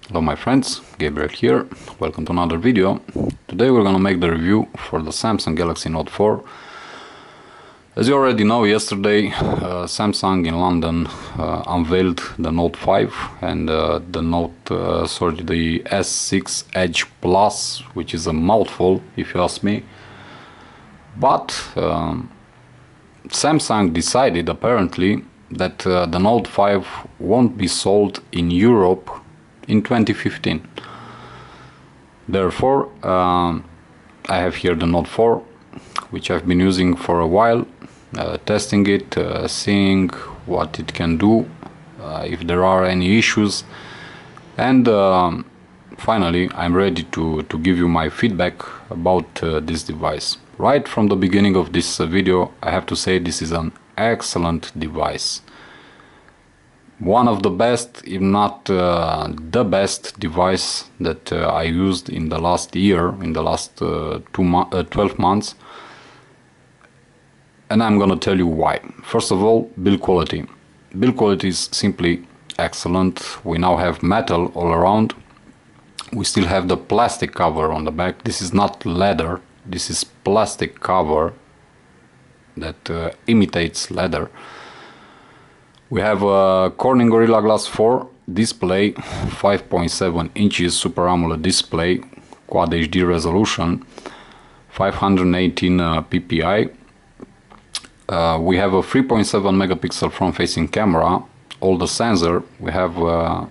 Hello my friends, Gabriel here. Welcome to another video. Today we're gonna make the review for the Samsung Galaxy Note 4. As you already know, yesterday Samsung in London unveiled the Note 5 and the the S6 Edge Plus, which is a mouthful if you ask me. But Samsung decided apparently that the Note 5 won't be sold in Europe in 2015. Therefore, I have here the Note 4, which I've been using for a while, testing it, seeing what it can do, if there are any issues, and finally I'm ready to give you my feedback about this device. Right from the beginning of this video, I have to say this is an excellent device. One of the best, if not the best device that I used in the last year, in the last 12 months. And I'm gonna tell you why. First of all, build quality. Build quality is simply excellent. We now have metal all around. We still have the plastic cover on the back. This is not leather, this is plastic cover that imitates leather. We have a Corning Gorilla Glass 4 display, 5.7 inches Super AMOLED display, Quad HD resolution, 518 ppi. We have a 3.7 megapixel front-facing camera, all the sensor. We have a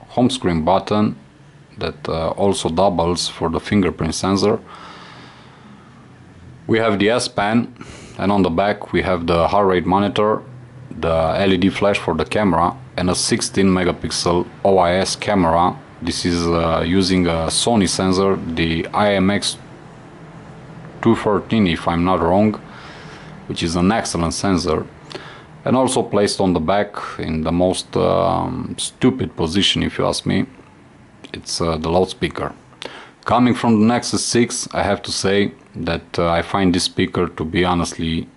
home screen button that also doubles for the fingerprint sensor. We have the S Pen, and on the back we have the heart rate monitor, the LED flash for the camera, and a 16 megapixel OIS camera. This is using a Sony sensor, the IMX214 if I'm not wrong, which is an excellent sensor, and also placed on the back in the most stupid position if you ask me. It's the loudspeaker. Coming from the Nexus 6, I have to say that I find this speaker to be honestly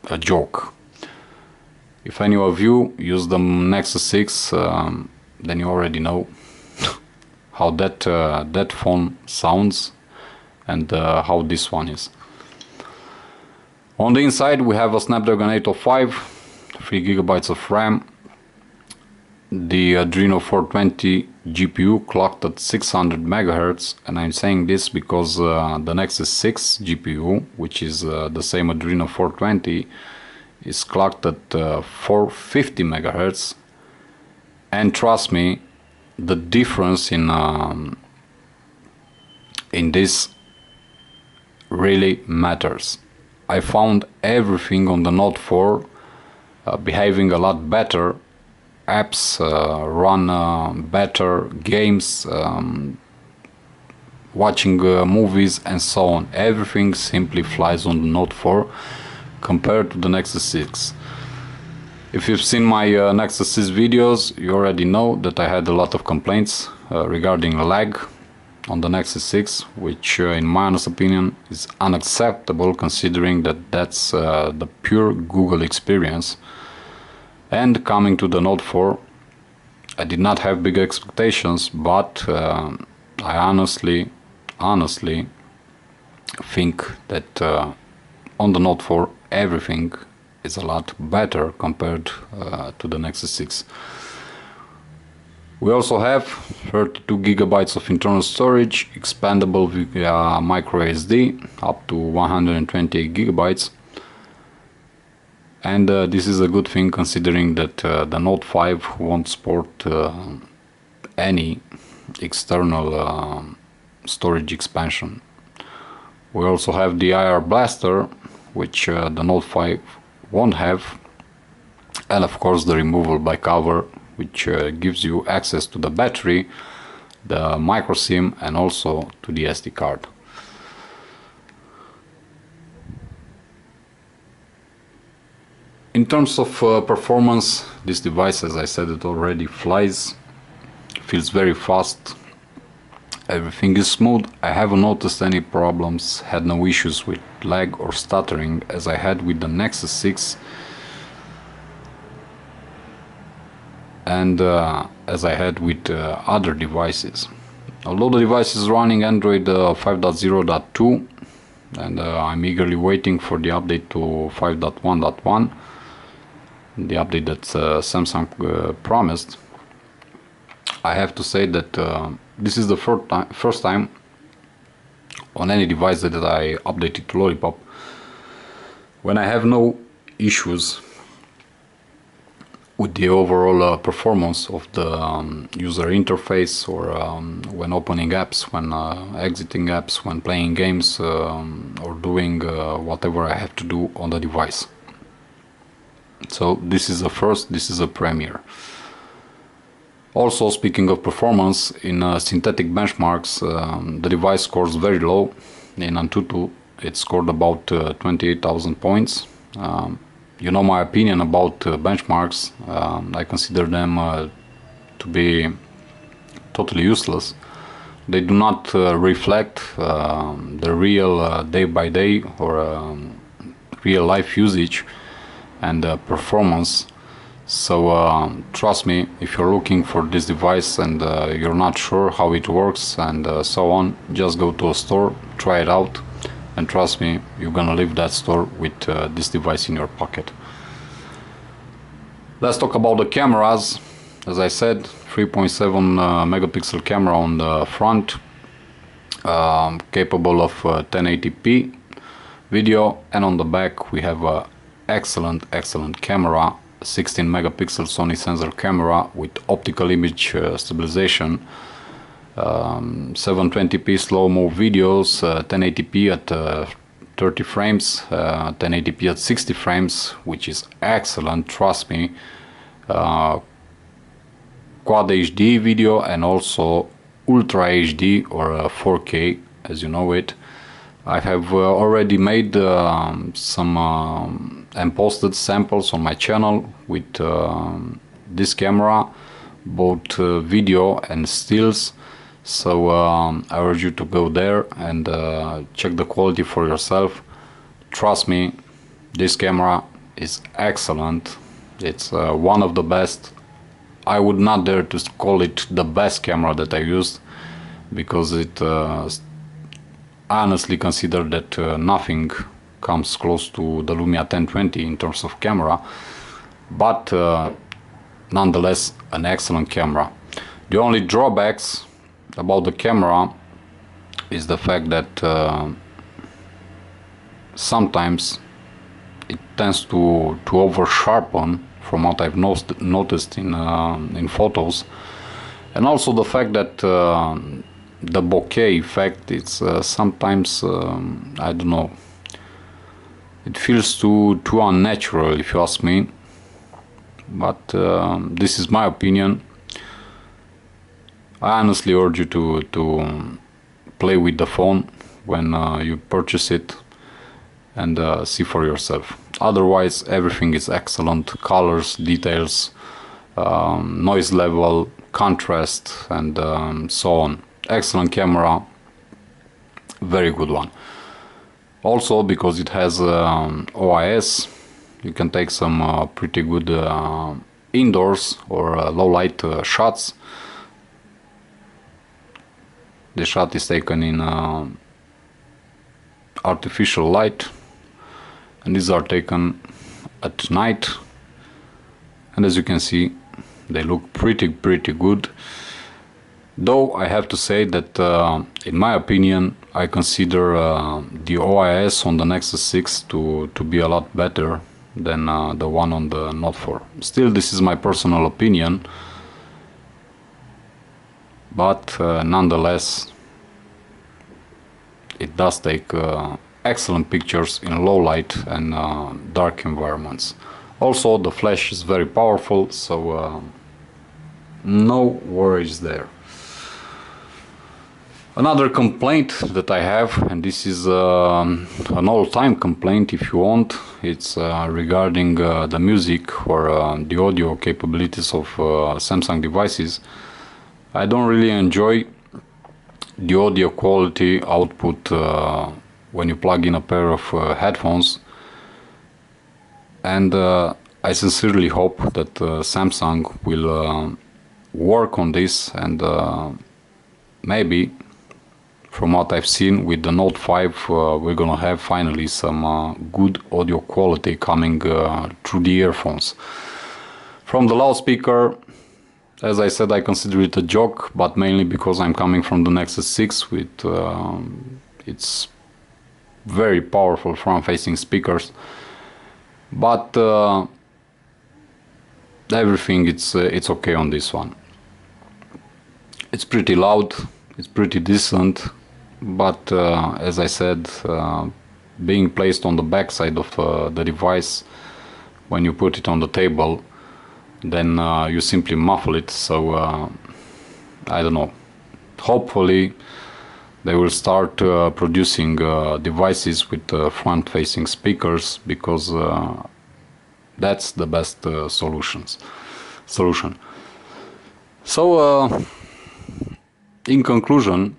a joke. If any of you use the Nexus 6, then you already know how that phone sounds and how this one is. On the inside we have a Snapdragon 805, 3 GB of RAM, the Adreno 420 GPU clocked at 600 MHz, and I'm saying this because the Nexus 6 GPU, which is the same Adreno 420, is clocked at 450 MHz, and trust me, the difference in this really matters. I found everything on the Note 4 behaving a lot better. Apps run better, games, watching movies and so on. Everything simply flies on the Note 4 compared to the Nexus 6. If you've seen my Nexus 6 videos, you already know that I had a lot of complaints regarding lag on the Nexus 6, which in my honest opinion is unacceptable, considering that that's the pure Google experience. And coming to the Note 4, I did not have big expectations, but I honestly think that on the Note 4 everything is a lot better compared to the Nexus 6. We also have 32 GB of internal storage, expandable via micro SD up to 128 GB. And this is a good thing, considering that the Note 5 won't support any external storage expansion. We also have the IR blaster, which the Note 5 won't have, and of course the removable back cover, which gives you access to the battery, the micro SIM, and also to the SD card. In terms of performance, this device, as I said it already, flies, feels very fast, everything is smooth. I haven't noticed any problems, had no issues with lag or stuttering as I had with the Nexus 6. and as I had with other devices. Although the device is running Android 5.0.2, and I'm eagerly waiting for the update to 5.1.1, the update that Samsung promised, I have to say that this is the first time on any device that I updated to Lollipop when I have no issues with the overall performance of the user interface, or when opening apps, when exiting apps, when playing games, or doing whatever I have to do on the device. So this is a first, this is a premiere. Also, speaking of performance, in synthetic benchmarks, the device scores very low. In Antutu, it scored about 28,000 points. You know my opinion about benchmarks. I consider them to be totally useless. They do not reflect the real day-by-day or real-life usage and performance. So trust me, if you're looking for this device and you're not sure how it works and so on, just go to a store, try it out, and trust me, you're gonna leave that store with this device in your pocket. Let's talk about the cameras. As I said, 3.7 megapixel camera on the front, capable of 1080p video, and on the back we have a excellent camera, 16 megapixel Sony sensor camera with optical image stabilization, 720p slow-mo videos, 1080p at 30 frames, 1080p at 60 frames, which is excellent, trust me, Quad HD video, and also Ultra HD or 4K as you know it. I have already made some and posted samples on my channel with this camera, both video and stills, so I urge you to go there and check the quality for yourself. Trust me, this camera is excellent. It's one of the best. I would not dare to call it the best camera that I used, because it I honestly consider that nothing comes close to the Lumia 1020 in terms of camera, but nonetheless an excellent camera. The only drawbacks about the camera is the fact that sometimes it tends to over sharpen, from what I've noticed in photos, and also the fact that the bokeh effect, it's sometimes I don't know, it feels too unnatural if you ask me, but this is my opinion. I honestly urge you to play with the phone when you purchase it and see for yourself. Otherwise everything is excellent: colors, details, noise level, contrast, and so on. Excellent camera, very good one. Also, because it has OIS, you can take some pretty good indoors or low light shots. The shot is taken in artificial light, and these are taken at night, and as you can see, they look pretty good. Though I have to say that in my opinion, I consider the OIS on the Nexus 6 to be a lot better than the one on the Note 4. Still, this is my personal opinion, but nonetheless it does take excellent pictures in low light and dark environments. Also, the flash is very powerful, so no worries there. Another complaint that I have, and this is an all-time complaint if you want, it's regarding the music or the audio capabilities of Samsung devices. I don't really enjoy the audio quality output when you plug in a pair of headphones, and I sincerely hope that Samsung will work on this, and maybe from what I've seen with the Note 5 we're gonna have finally some good audio quality coming through the earphones. From the loudspeaker, as I said, I consider it a joke, but mainly because I'm coming from the Nexus 6 with its very powerful front-facing speakers, but everything it's okay on this one. It's pretty loud, it's pretty decent, but as I said, being placed on the back side of the device, when you put it on the table, then you simply muffle it. So I don't know, hopefully they will start producing devices with front-facing speakers, because that's the best solution. So in conclusion,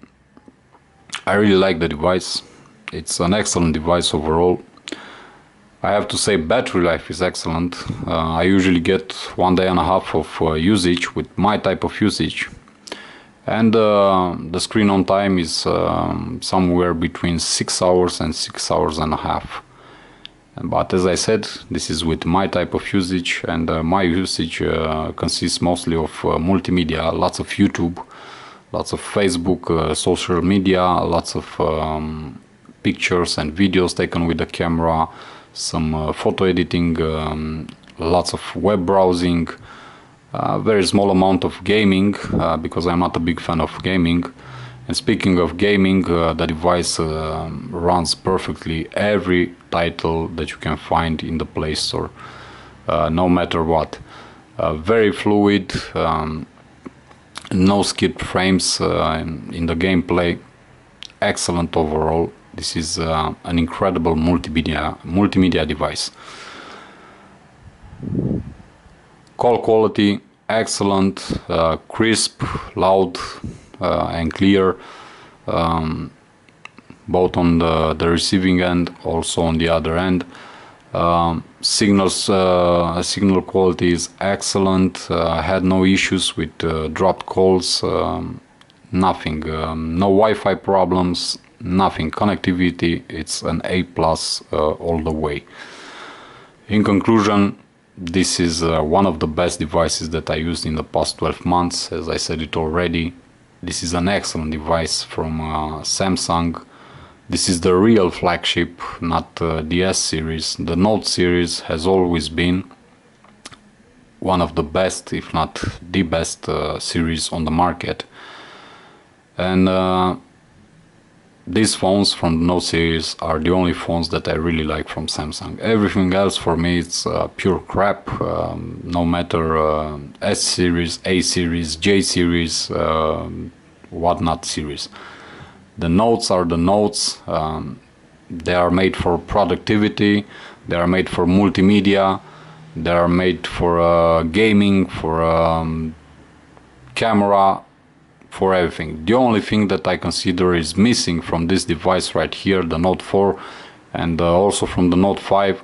I really like the device. It's an excellent device overall. I have to say battery life is excellent. I usually get 1.5 days of usage with my type of usage, and the screen on time is somewhere between 6 hours and 6.5 hours. But as I said, this is with my type of usage, and my usage consists mostly of multimedia, lots of YouTube, lots of Facebook, social media, lots of pictures and videos taken with the camera, some photo editing, lots of web browsing, very small amount of gaming, because I'm not a big fan of gaming. And speaking of gaming, the device runs perfectly every title that you can find in the Play Store, no matter what. Very fluid, no skipped frames in the gameplay. Excellent overall. This is an incredible multimedia device. Call quality excellent, crisp, loud and clear, both on the receiving end, also on the other end. Signal quality is excellent. I had no issues with dropped calls, nothing, no Wi-Fi problems, nothing. Connectivity, it's an A+ all the way. In conclusion, this is one of the best devices that I used in the past 12 months. As I said it already, this is an excellent device from Samsung. This is the real flagship, not the S series. The Note series has always been one of the best, if not the best series on the market. And these phones from the Note series are the only phones that I really like from Samsung. Everything else for me it's pure crap, no matter S series, A series, J series, whatnot series. The Notes are the Notes. They are made for productivity, they are made for multimedia, they are made for gaming, for camera, for everything. The only thing that I consider is missing from this device right here, the Note 4, and also from the Note 5,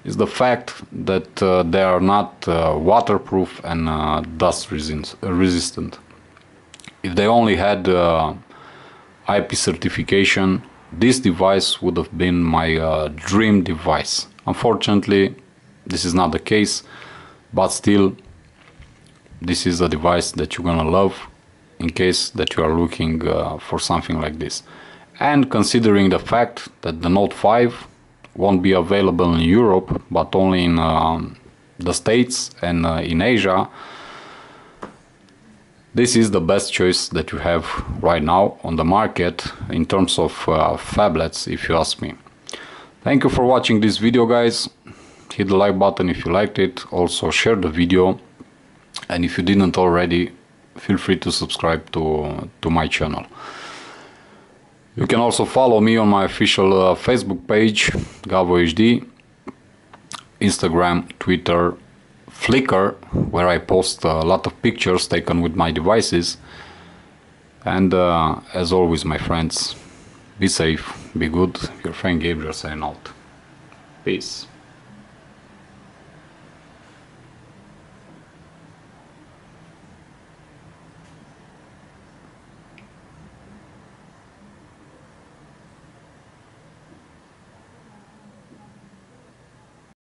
is the fact that they are not waterproof and dust resistant. If they only had IP certification, this device would have been my dream device. Unfortunately, this is not the case, but still, this is a device that you're gonna love in case that you are looking for something like this. And considering the fact that the Note 5 won't be available in Europe, but only in the States and in Asia, this is the best choice that you have right now on the market in terms of phablets, if you ask me. Thank you for watching this video, guys. Hit the like button if you liked it. Also share the video, and if you didn't already, feel free to subscribe to my channel. You can also follow me on my official Facebook page, GavoHD, Instagram, Twitter, Flickr, where I post a lot of pictures taken with my devices. And as always, my friends, be safe, be good. Your friend Gabriel signing out. Peace.